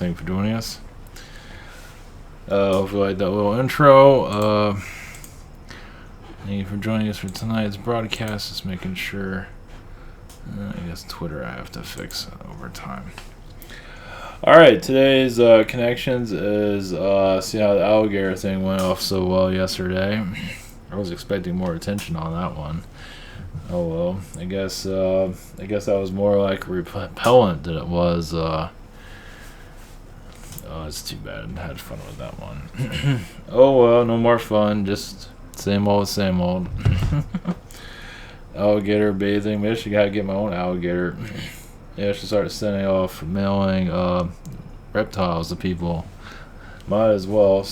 Thank you for joining us. Hope you like that little intro. Thank you for joining us for tonight's broadcast. Just making sure. I guess Twitter I have to fix over time. Alright, today's connections is see how the alligator thing went off so well yesterday. I was expecting more attention on that one. Oh well, I guess that was more like repellent than it was. Oh, it's too bad. I had fun with that one. Oh well, no more fun. Just same old, same old. Alligator bathing. Maybe I should gotta get my own alligator. Yeah, I should start sending off mailing reptiles to people. Might as well.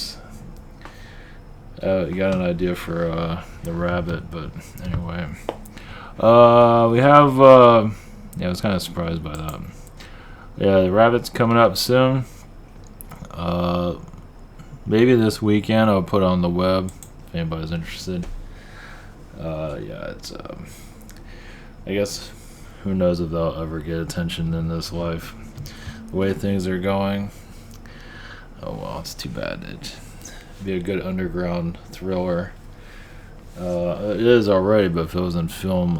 You got an idea for the rabbit, but anyway. We have. I was kind of surprised by that. Yeah, the rabbit's coming up soon. Maybe this weekend I'll put it on the web if anybody's interested. Yeah, it's. I guess who knows if they'll ever get attention in this life. The way things are going. Oh well, it's too bad. It'd be a good underground thriller. It is already, but if it was in film,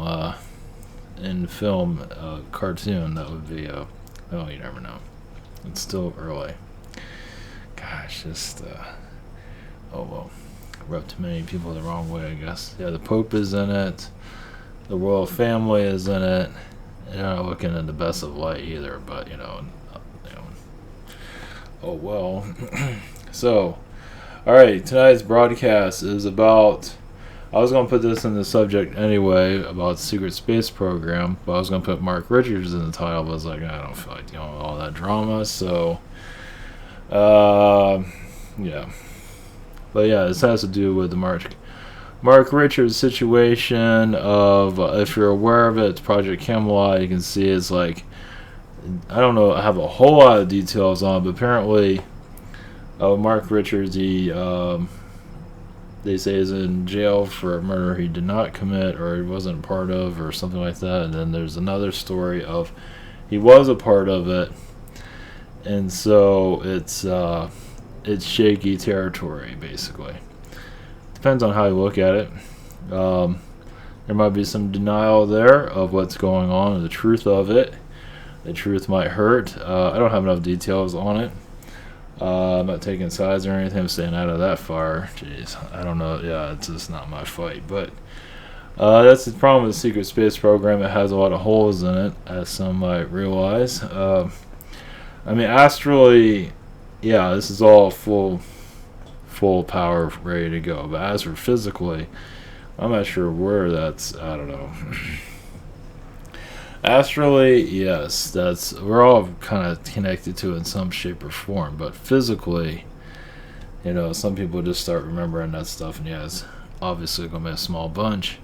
cartoon, that would be. Oh, you never know. It's still early. Gosh, just. Oh well, rubbed too many people the wrong way, I guess. Yeah, the Pope is in it. The royal family is in it. They're not looking in the best of light either, but you know. Oh well. So, all right. Tonight's broadcast is about. I was gonna put this in the subject anyway about the secret space program, but I was gonna put Mark Richards in the title. But I was like, I don't feel like dealing with all that drama. So, yeah. But yeah, this has to do with the Mark Richards situation of, if you're aware of it, it's Project Camelot. You can see it's like, I don't know, I have a whole lot of details on it, but apparently Mark Richards, they say is in jail for a murder he did not commit or he wasn't part of or something like that. And then there's another story of he was a part of it. And so it's shaky territory, basically. Depends on how you look at it. There might be some denial there of what's going on and the truth of it. The truth might hurt. I don't have enough details on it. I'm not taking sides or anything. I'm staying out of that fire. Jeez, I don't know. Yeah, it's just not my fight. But that's the problem with the secret space program. It has a lot of holes in it, as some might realize. I mean, astrally, yeah, this is all full power, ready to go. But as for physically, I'm not sure where that's. I don't know. Astrally, yes, we're all kind of connected to it in some shape or form. But physically, you know, some people just start remembering that stuff, and yeah, it's obviously gonna be a small bunch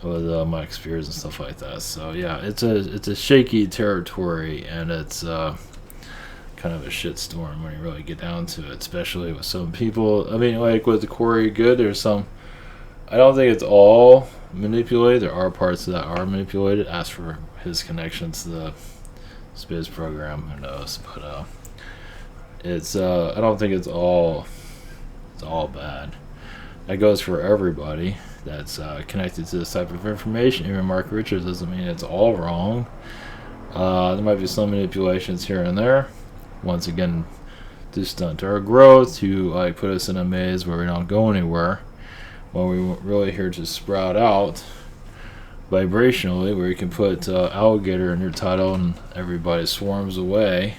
with Mike Spiers and stuff like that. So yeah, it's a shaky territory, and it's kind of a shitstorm when you really get down to it, especially with some people. I mean, like with Corey Good, there's some. I don't think it's all manipulated. There are parts that are manipulated. As for his connections to the Spiers program, who knows? But it's I don't think it's all bad. That goes for everybody that's connected to this type of information. Even Mark Richards doesn't mean it's all wrong. There might be some manipulations here and there. Once again, to stunt our growth, to like put us in a maze where we don't go anywhere. Well, we're really here to sprout out vibrationally, where you can put alligator in your title and everybody swarms away.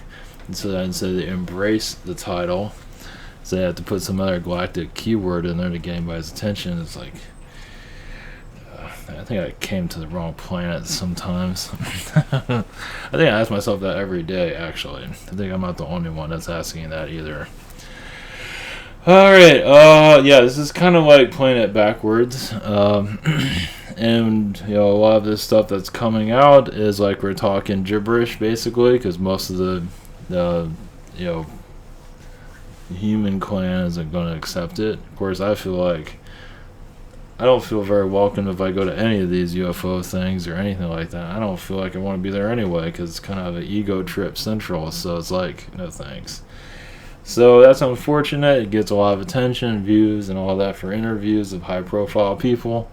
And so then instead they embrace the title, so they have to put some other galactic keyword in there to get anybody's attention. It's like, I think I came to the wrong planet sometimes. I think I ask myself that every day, actually. I think I'm not the only one that's asking that either. Alright, yeah, this is kind of like playing it backwards. And, you know, a lot of this stuff that's coming out is like we're talking gibberish, basically, because most of the you know, human clan isn't going to accept it. Of course, I feel like I don't feel very welcome if I go to any of these UFO things or anything like that. I don't feel like I want to be there anyway because it's kind of an ego trip central. So it's like, no thanks. So that's unfortunate. It gets a lot of attention, views, and all that for interviews of high-profile people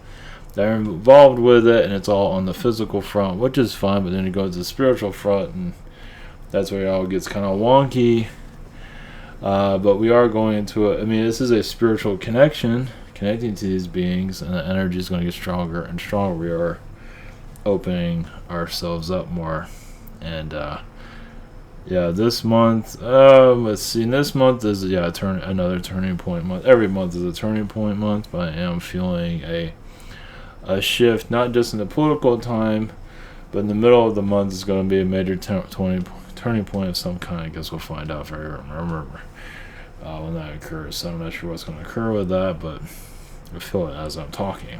that are involved with it, and it's all on the physical front, which is fine. But then it goes to the spiritual front, and that's where it all gets kind of wonky. But we are going into it. I mean, this is a spiritual connection, connecting to these beings, and the energy is going to get stronger and stronger. We are opening ourselves up more, and yeah, this month, let's see, this month is another turning point month. Every month is a turning point month, but I am feeling a shift, not just in the political time, but in the middle of the month is going to be a major turning point of some kind. I guess we'll find out if I remember when that occurs. So I'm not sure what's going to occur with that, but I feel it as I'm talking.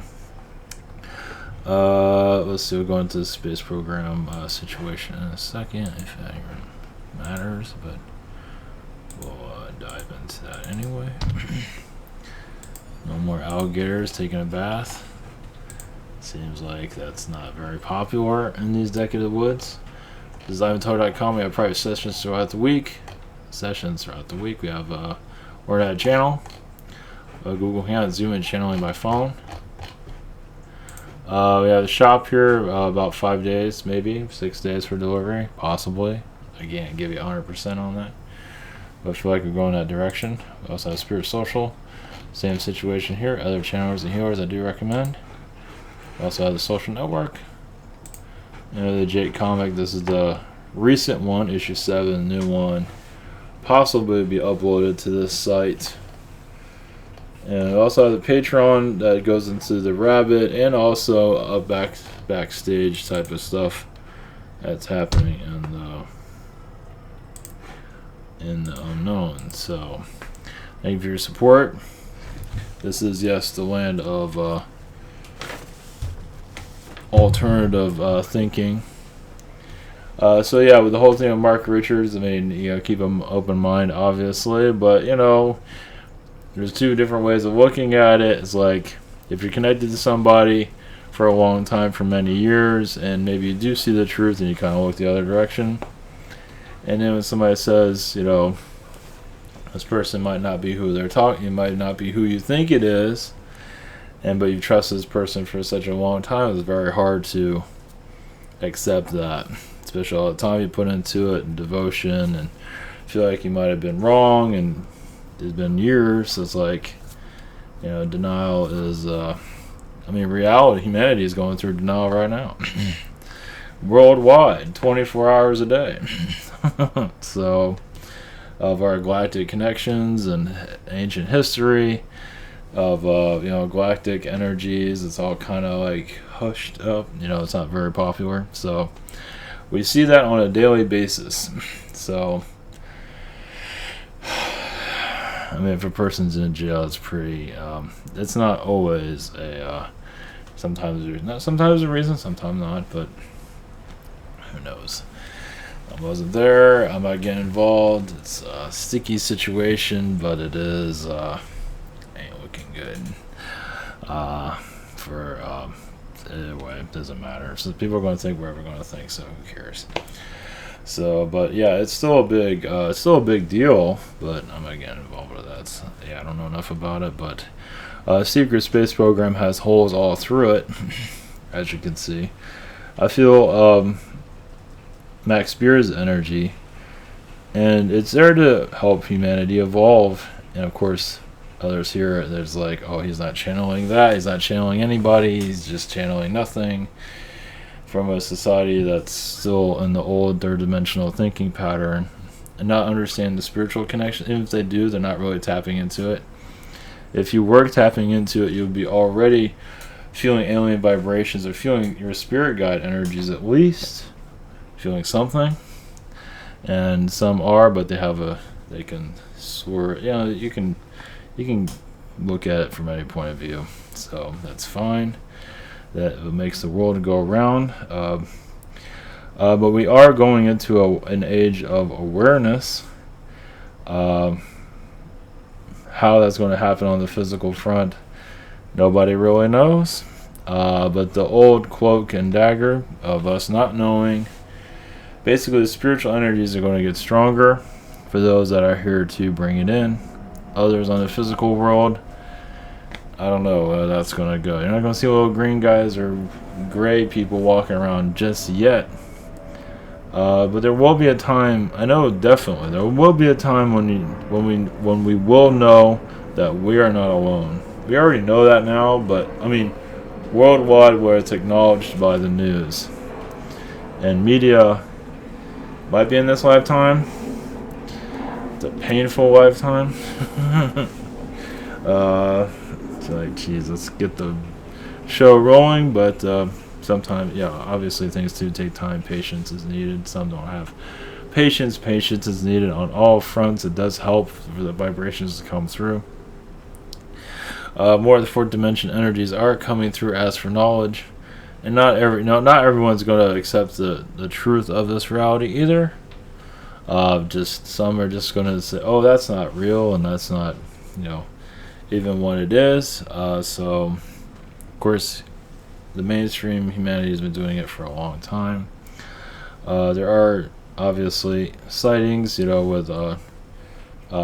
Let's see, we'll go into the space program situation in a second, if that matters, but we'll dive into that anyway. No more alligators taking a bath. Seems like that's not very popular in these decadent woods. DesignTower.com, we have private sessions throughout the week. We have we're at a channel, Google Hangout, Zoom, and channeling by phone. We have a shop here, about 5 days, maybe 6 days for delivery, possibly. I can't give you 100% on that, but I feel like we're going that direction. We also have Spirit Social, same situation here. Other channels and healers I do recommend. We also have the Social Network. The Jake comic. This is the recent one, issue 7, new one. Possibly be uploaded to this site. And we also have the Patreon that goes into the Rabbit, and also a backstage type of stuff that's happening in the unknown. So thank you for your support. This is, yes, the land of alternative thinking. So yeah, with the whole thing of Mark Richards, I mean, keep an open mind, obviously, but there's two different ways of looking at it. It's like, if you're connected to somebody for a long time, for many years, and maybe you do see the truth and you kind of look the other direction, and then when somebody says, this person might not be who they're talking, it might not be who you think it is, but you trust this person for such a long time, it's very hard to accept that, especially all the time you put into it and devotion, and feel like you might have been wrong, and it's been years. So it's like, denial is reality. Humanity is going through denial right now. Worldwide, 24 hours a day. So, of our galactic connections and ancient history, of galactic energies, it's all kind of like hushed up. It's not very popular. So, we see that on a daily basis. So, if a person's in jail, it's pretty. It's not always a. Sometimes there's a reason, sometimes not. But who knows? I wasn't there. I'm not getting involved. It's a sticky situation, but it is ain't looking good. Anyway, it doesn't matter. So people are going to think whatever they're going to think. So who cares? So, but yeah, it's still a big deal. But I'm not getting involved with that. So, yeah, I don't know enough about it. But secret space program has holes all through it, as you can see. I feel Max Spiers' energy, and it's there to help humanity evolve. And of course, others here, there's like, oh, he's not channeling that. He's not channeling anybody. He's just channeling nothing. From a society that's still in the old third-dimensional thinking pattern and not understand the spiritual connection. Even if they do, they're not really tapping into it. If you were tapping into it, you would be already feeling alien vibrations or feeling your spirit guide energies, at least feeling something. And some are, but they can swerve. You can look at it from any point of view. So that's fine. That makes the world go around. But we are going into an age of awareness. How that's going to happen on the physical front, Nobody really knows. But the old cloak and dagger of us not knowing, basically the spiritual energies are going to get stronger for those that are here to bring it in. Others on the physical world, I don't know where that's going to go. You're not going to see little green guys or gray people walking around just yet. But there will be a time. I know definitely there will be a time when we will know that we are not alone. We already know that now, but I mean, worldwide, where it's acknowledged by the news and media, might be in this lifetime. It's a painful lifetime. It's like, geez, let's get the show rolling, but sometimes, yeah, obviously things do take time. Patience is needed. Some don't have patience. Patience is needed on all fronts. It does help for the vibrations to come through. More of the fourth dimension energies are coming through as for knowledge, and not everyone's going to accept the truth of this reality either. Just some are just going to say, "Oh, that's not real," and that's not, even what it is. So, of course, the mainstream humanity has been doing it for a long time. There are obviously sightings, with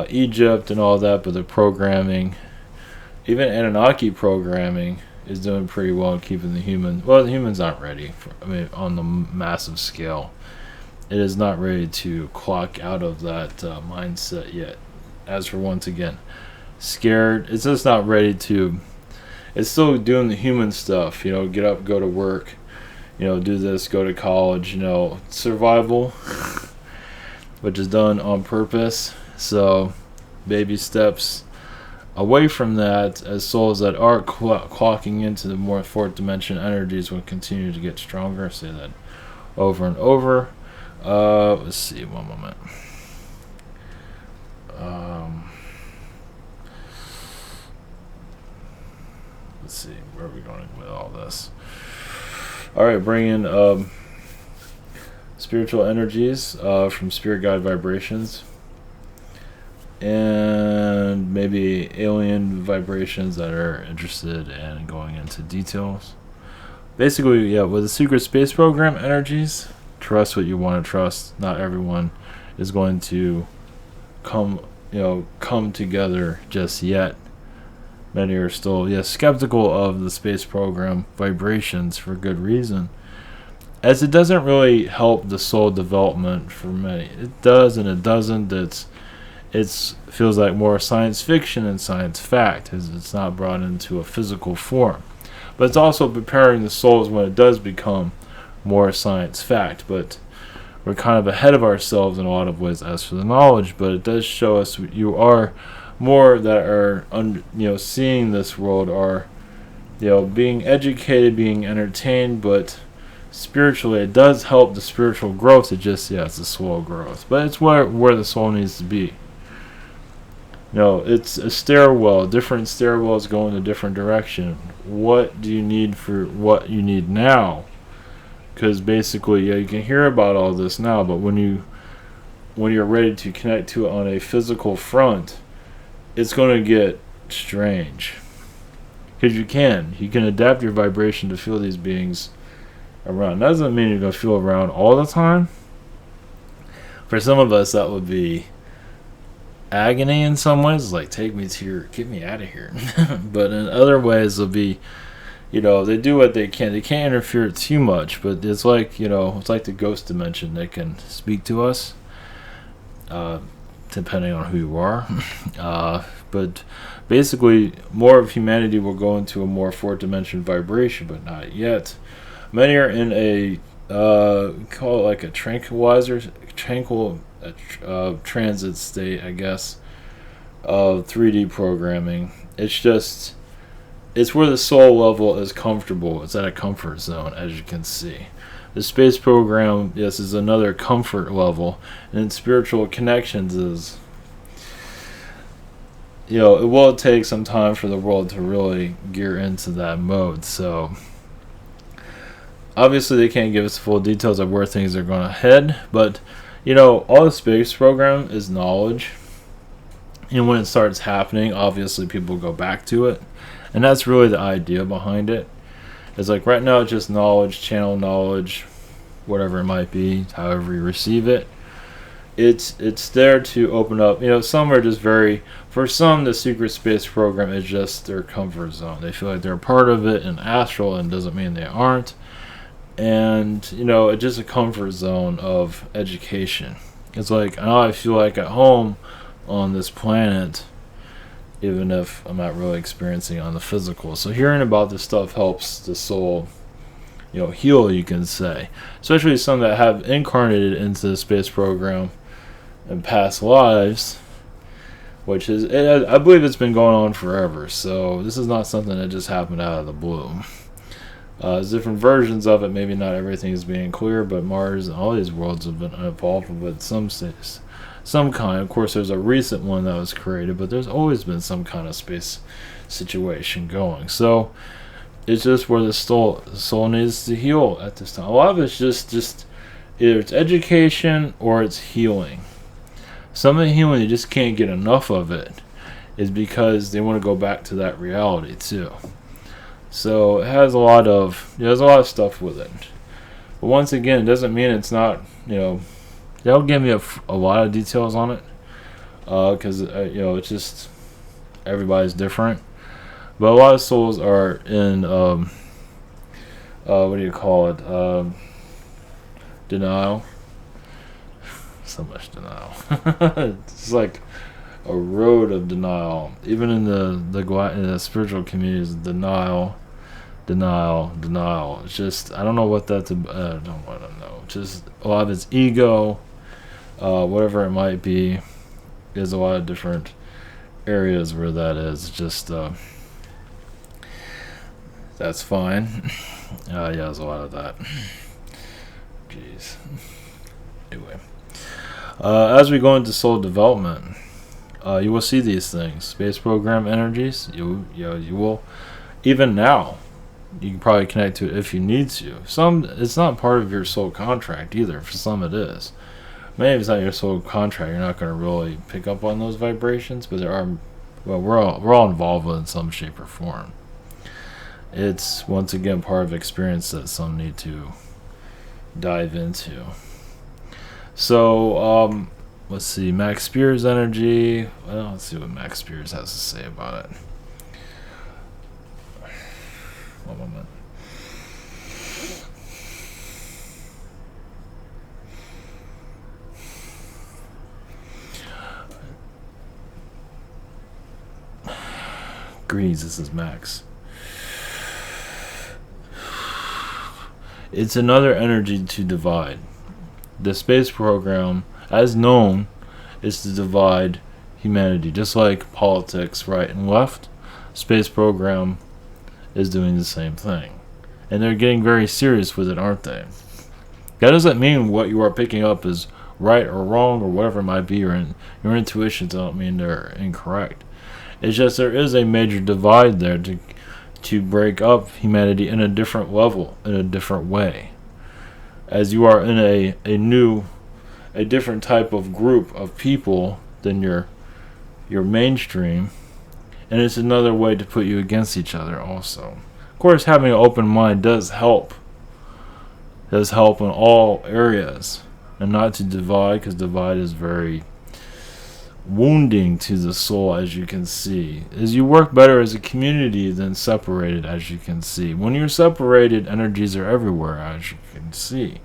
Egypt and all that, but the programming, even Anunnaki programming, is doing pretty well in keeping the human. Well, the humans aren't ready on the massive scale. It is not ready to clock out of that mindset yet. As for, once again, scared, it's just not ready to. It's still doing the human stuff, get up, go to work, do this, go to college, survival, which is done on purpose. So, baby steps away from that, as souls that are clocking into the more fourth dimension energies will continue to get stronger. I say that over and over. Let's see, one moment. Let's see, where are we going with all this? Alright, bring in spiritual energies from spirit guide vibrations, and maybe alien vibrations that are interested in going into details. Basically, yeah, with the secret space program energies, trust what you want to trust. Not everyone is going to come together just yet. Many are still, skeptical of the space program vibrations for good reason, as it doesn't really help the soul development for many. It does and it doesn't. It feels like more science fiction than science fact, as it's not brought into a physical form. But it's also preparing the souls when it does become more science fact. But we're kind of ahead of ourselves in a lot of ways as for the knowledge, but it does show us you are more that are seeing this world, are being educated, being entertained, but spiritually it does help the spiritual growth. It just it's a slow growth, but it's where the soul needs to be. It's a stairwell. Different stairwells go in a different direction. What do you need for what you need now? Because basically, you can hear about all this now, but when you're ready to connect to it on a physical front, it's going to get strange. Because you can adapt your vibration to feel these beings around. That doesn't mean you're going to feel around all the time. For some of us, that would be agony in some ways. It's like, take me to get me out of here. But in other ways, it'll be, they do what they can. They can't interfere too much, but it's like, it's like the ghost dimension. They can speak to us, depending on who you are. But basically, more of humanity will go into a more fourth dimension vibration, but not yet. Many are in a call it like a tranquil transit state, I guess, of 3D programming. It's where the soul level is comfortable. It's at a comfort zone, as you can see. The space program, yes, is another comfort level, and spiritual connections is, it will take some time for the world to really gear into that mode. So obviously they can't give us full details of where things are going to head, but all the space program is knowledge, and when it starts happening, obviously people go back to it And that's really the idea behind it. It's like right now it's just knowledge, channel knowledge, whatever it might be, however you receive it. It's there to open up. Some are just very. For some, the secret space program is just their comfort zone. They feel like they're a part of it in astral, and doesn't mean they aren't. And it's just a comfort zone of education. It's like I feel like at home on this planet, even if I'm not really experiencing it on the physical. So hearing about this stuff helps the soul, heal, you can say. Especially some that have incarnated into the space program in past lives, which is, I believe it's been going on forever. So this is not something that just happened out of the blue. There's different versions of it. Maybe not everything is being clear, but Mars and all these worlds have been involved with some kind. Of course, there's a recent one that was created, but there's always been some kind of space situation going. So it's just where the soul needs to heal at this time. A lot of it's just either it's education or it's healing. Some of the healing, you just can't get enough of it, is because they want to go back to that reality too. So it has a lot of stuff with it. But once again, it doesn't mean it's not, they'll give me a lot of details on it, because it's just everybody's different. But a lot of souls are in what do you call it? Denial. So much denial. It's like a road of denial. Even in the spiritual communities, denial. It's just, I don't know what that's about. I don't want to know. Just a lot of it's ego, whatever it might be. There's a lot of different areas where that is. Just that's fine. Yeah, there's a lot of that. Jeez. Anyway. As we go into soul development, you will see these things. Space program energies. You will. Even now, you can probably connect to it if you need to. Some, it's not part of your soul contract either. For some, it is. Maybe it's not your soul contract. You're not going to really pick up on those vibrations, but there are. Well, we're all involved with it in some shape or form. It's once again part of experience that some need to dive into. So, let's see, Max Spiers energy. Well, let's see what Max Spiers has to say about it. One moment. Greens, this is Max. It's another energy to divide. The space program, as known, is to divide humanity. Just like politics, right and left, space program is doing the same thing. And they're getting very serious with it, aren't they? That doesn't mean what you are picking up is right or wrong or whatever it might be. Your intuitions don't mean they're incorrect. It's just there is a major divide there to break up humanity in a different level, in a different way. As you are in a different type of group of people than your mainstream, and it's another way to put you against each other also. Of course, having an open mind does help. Does help in all areas, and not to divide, because divide is very wounding to the soul, as you can see. As you work better as a community than separated, as you can see. When you're separated, energies are everywhere, as you can see.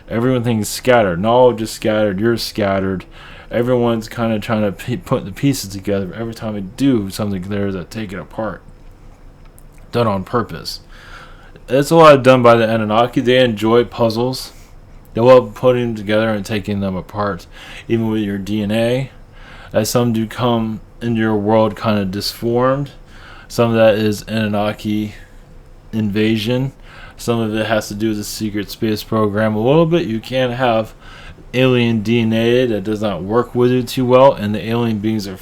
Everything's scattered. Knowledge is scattered. You're scattered. Everyone's kind of trying to put the pieces together. Every time we do something, there's that take it apart. Done on purpose. It's a lot done by the Anunnaki. They enjoy puzzles. They love putting them together and taking them apart. Even with your DNA. As some do come into your world kind of disformed. Some of that is Anunnaki invasion. Some of it has to do with the secret space program. A little bit, you can have alien DNA that does not work with it too well, and the alien beings are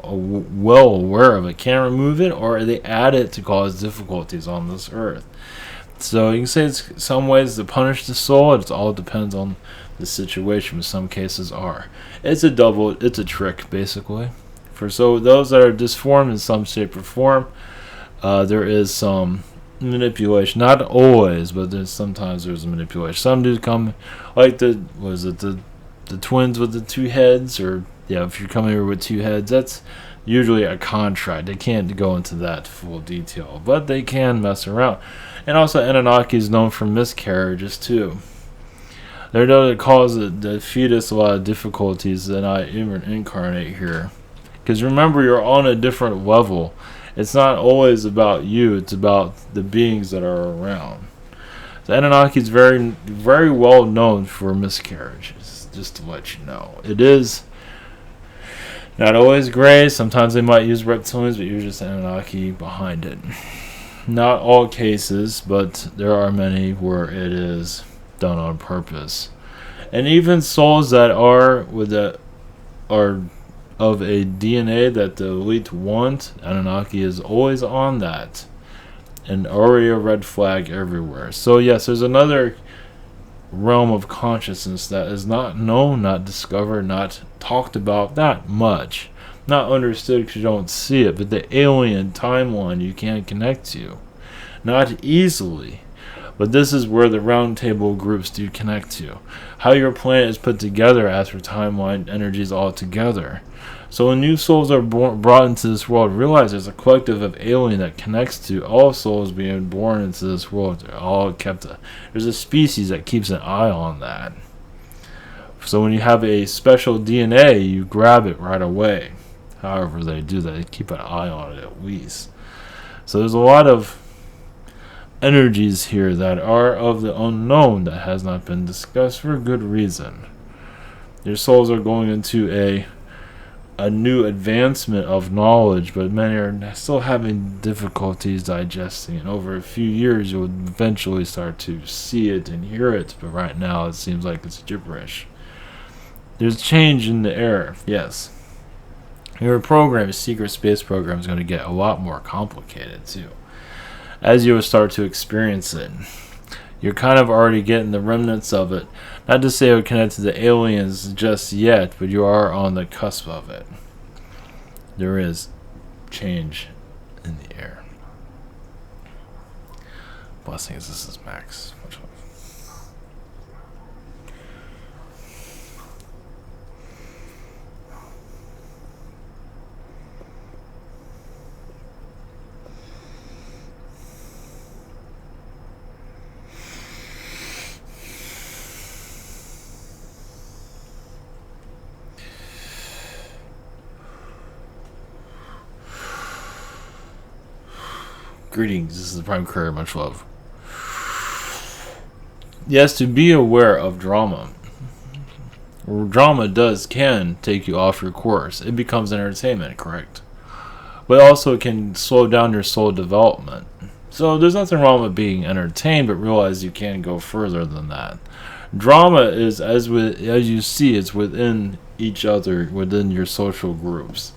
well aware of it. Can't remove it, or they add it to cause difficulties on this earth. So you can say it's some ways to punish the soul. It all depends on the situation. In some cases are. It's a trick basically. So those that are disformed in some shape or form, there is some manipulation. Not always, but sometimes there's manipulation. Some do come like the twins with the two heads, or yeah, if you're coming here with two heads, that's usually a contract. They can't go into that full detail, but they can mess around. And also, Anunnaki is known for miscarriages too. They're known to cause the fetus a lot of difficulties than I even incarnate here. Because remember, you're on a different level. It's not always about you, it's about the beings that are around. The Anunnaki is very, very well known for miscarriages, just to let you know. It is not always gray. Sometimes they might use reptilians, but usually it's Anunnaki behind it. Not all cases, but there are many where it is done on purpose. And even souls that are of a DNA that the elite want, Anunnaki is always on that. And already a red flag everywhere. So yes, there's another realm of consciousness that is not known, not discovered, not talked about that much. Not understood because you don't see it, but the alien timeline you can't connect to. Not easily. But this is where the roundtable groups do connect to. How your planet is put together as for timeline energies all together. So when new souls are brought into this world, realize there's a collective of alien that connects to all souls being born into this world. They're all kept. There's a species that keeps an eye on that. So when you have a special DNA, you grab it right away. However they do that, they keep an eye on it at least. So there's a lot of energies here that are of the unknown that has not been discussed for good reason. Your souls are going into a new advancement of knowledge, but many are still having difficulties digesting it. Over a few years you'll eventually start to see it and hear it, but right now it seems like it's gibberish. There's change in the air, yes. Your program, your secret space program, is going to get a lot more complicated too as you start to experience it. You're kind of already getting the remnants of it. Not to say it would connect to the aliens just yet, but you are on the cusp of it. There is change in the air. Blessings, this is Max. Greetings, this is the Prime Courier, much love. Yes, to be aware of drama. Drama can take you off your course. It becomes entertainment, correct? But also it can slow down your soul development. So there's nothing wrong with being entertained, but realize you can go further than that. Drama is, as you see, it's within each other, within your social groups.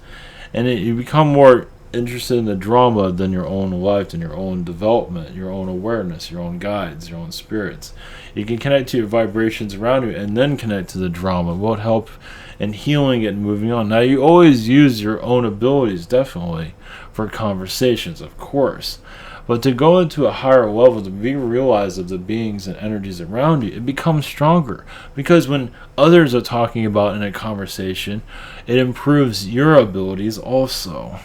And you become more interested in the drama than your own life, than your own development, your own awareness, your own guides, your own spirits. You can connect to your vibrations around you and then connect to the drama. It will help in healing it and moving on. Now, you always use your own abilities, definitely, for conversations, of course. But to go into a higher level, to be realized of the beings and energies around you, it becomes stronger. Because when others are talking about in a conversation, it improves your abilities also.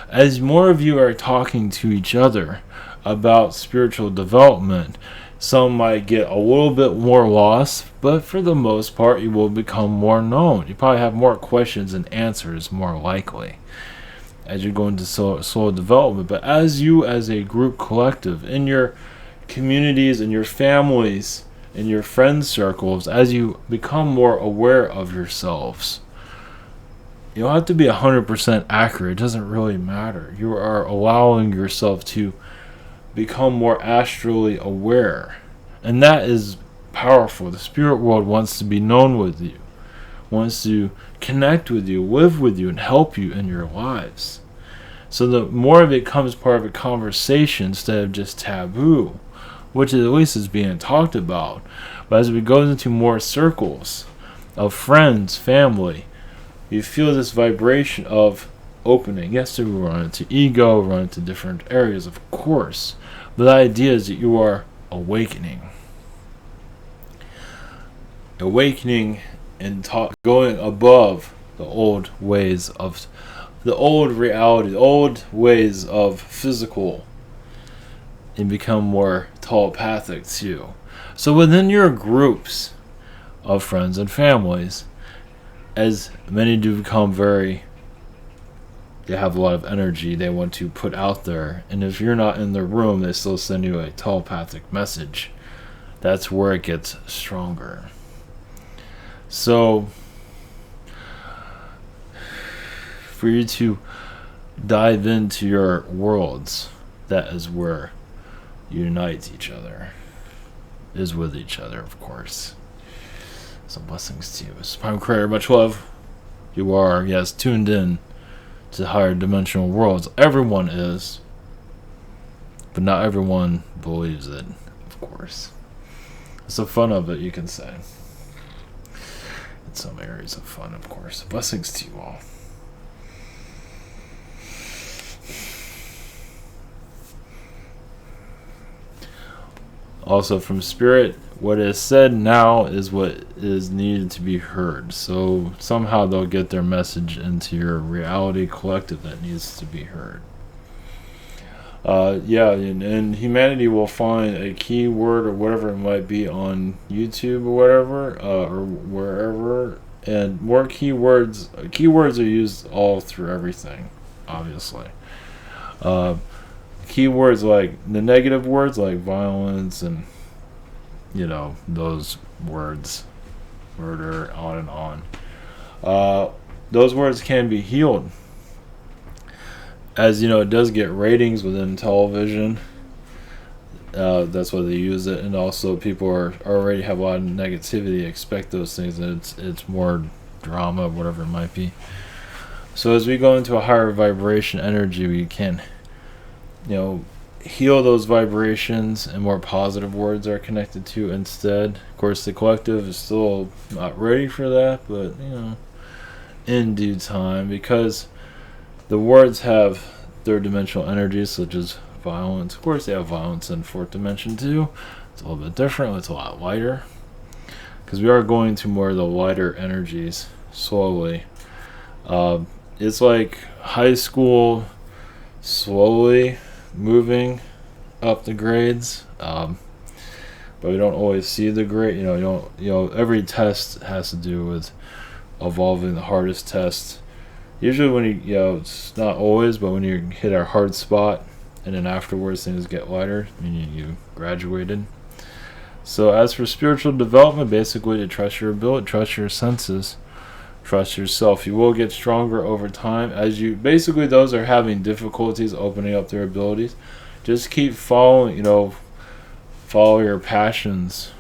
As more of you are talking to each other about spiritual development, some might get a little bit more lost, but for the most part, you will become more known. You probably have more questions and answers, more likely, as you go into soul development. But as you, as a group collective, in your communities, in your families, in your friend circles, as you become more aware of yourselves, you don't have to be 100% accurate. It doesn't really matter. You are allowing yourself to become more astrally aware. And that is powerful. The spirit world wants to be known with you, wants to connect with you, live with you, and help you in your lives. So the more of it becomes part of a conversation instead of just taboo, which at least is being talked about. But as we go into more circles of friends, family, you feel this vibration of opening. Yes, we run into ego, run into different areas, of course. But the idea is that you are awakening. Awakening and going above the old ways of the old reality, the old ways of physical, and become more telepathic too. So within your groups of friends and families, as many do become they have a lot of energy they want to put out there, and if you're not in the room, they still send you a telepathic message. That's where it gets stronger. So, for you to dive into your worlds, that is where you unite each other, is with each other, of course. So blessings to you. Supreme Creator, much love. You are, yes, tuned in to higher dimensional worlds. Everyone is, but not everyone believes it, of course. It's the fun of it, you can say. In some areas of fun, of course. Blessings to you all. Also from Spirit, what is said now is what is needed to be heard. So somehow they'll get their message into your reality collective that needs to be heard. And humanity will find a keyword or whatever it might be on YouTube or whatever, or wherever. And more keywords. Keywords are used all through everything, obviously. Keywords like the negative words like violence and those words, murder, on and on. Those words can be healed, as it does get ratings within television. That's why they use it, and also people already have a lot of negativity, expect those things, and it's more drama, whatever it might be. So as we go into a higher vibration energy, we can heal those vibrations, and more positive words are connected to instead. Of course, the collective is still not ready for that, but in due time, because the words have third dimensional energies such as violence. Of course, they have violence in fourth dimension too. It's a little bit different. It's a lot lighter, because we are going to more of the lighter energies slowly. It's like high school slowly moving up the grades, but we don't always see the grade. Every test has to do with evolving the hardest test. Usually when it's not always, but when you hit our hard spot, and then afterwards things get lighter, meaning you graduated. So as for spiritual development, basically to trust your ability, trust your senses, trust yourself. You will get stronger over time as those are having difficulties opening up their abilities. Just keep following, follow your passions.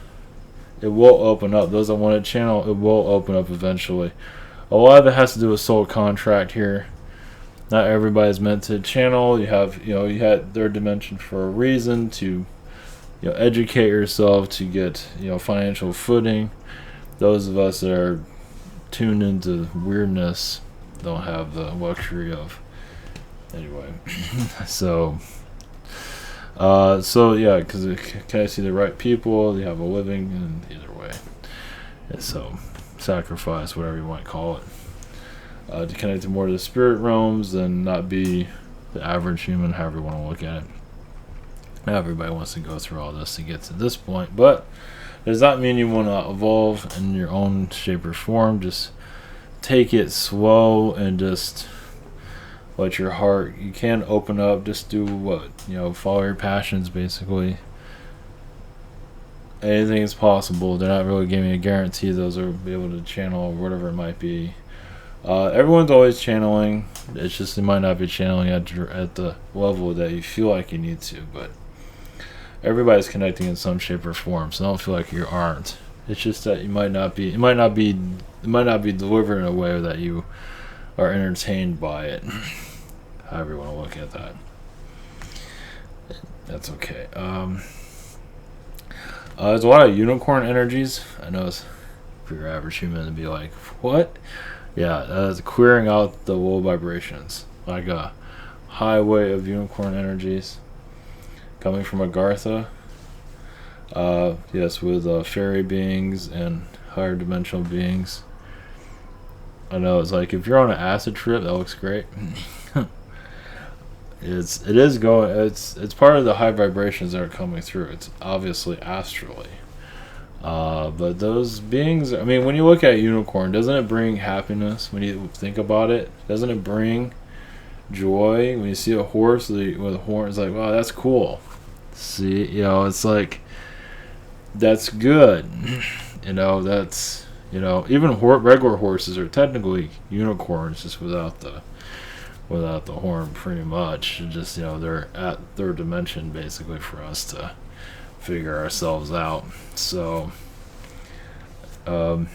It will open up. Those that want to channel, it will open up eventually. A lot of it has to do with soul contract here. Not everybody's meant to channel. You had third dimension for a reason, to educate yourself, to get financial footing. Those of us that are tuned into weirdness don't have the luxury of. Anyway, so yeah, because can I see the right people? You have a living, and either way, and so sacrifice, whatever you might call it, to connect to more to the spirit realms and not be the average human, however you want to look at it. Everybody wants to go through all this to get to this point, but does not mean you want to evolve in your own shape or form. Just take it slow and just let your heart, you can open up, just do what, follow your passions basically. Anything is possible. They're not really giving a guarantee those are be able to channel or whatever it might be. Everyone's always channeling. It's just you might not be channeling at the level that you feel like you need to, but everybody's connecting in some shape or form, so don't feel like you aren't. It's just that it might not be delivered in a way that you are entertained by it. However you want to look at that. That's okay. There's a lot of unicorn energies. I know it's for your average human to be like, what? Yeah, that's clearing out the low vibrations. like a highway of unicorn energies coming from Agartha. Yes, with fairy beings and higher dimensional beings. I know it's like if you're on an acid trip, that looks great. It's part of the high vibrations that are coming through. It's obviously astrally. But those beings, I mean, when you look at unicorn, doesn't it bring happiness when you think about it? Doesn't it bring joy when you see a horse with horns? Like, wow, that's cool. See, it's like that's good. That's even regular horses are technically unicorns, just without the horn, pretty much. Just they're at third dimension basically for us to figure ourselves out. So, with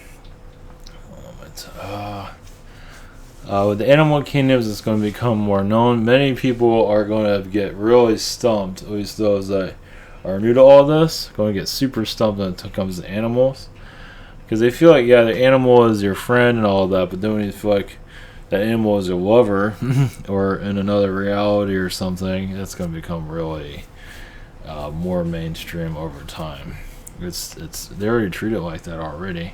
the animal kingdoms, it's going to become more known. Many people are going to get really stumped, at least those that are new to all this, going to get super stumped when it comes to animals. Because they feel like, yeah, the animal is your friend and all of that, but then when you feel like that animal is your lover, or in another reality or something, that's going to become really more mainstream over time. They already treat it like that already.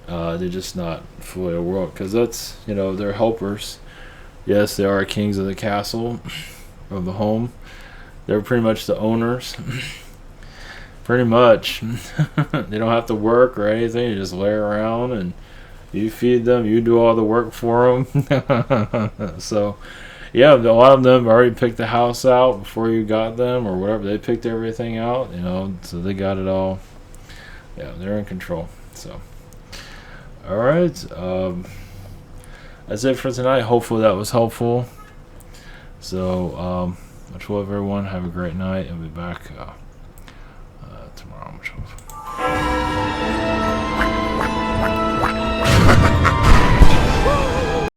They're just not fully aware, because that's they're helpers. Yes, they are kings of the castle, of the home. They're pretty much the owners. Pretty much. They don't have to work or anything. You just lay around and you feed them. You do all the work for them. So, yeah, a lot of them already picked the house out before you got them or whatever. They picked everything out, so they got it all. Yeah, they're in control. So, all right. That's it for tonight. Hopefully that was helpful. So, much love, everyone. Have a great night. I'll be back tomorrow. Much love.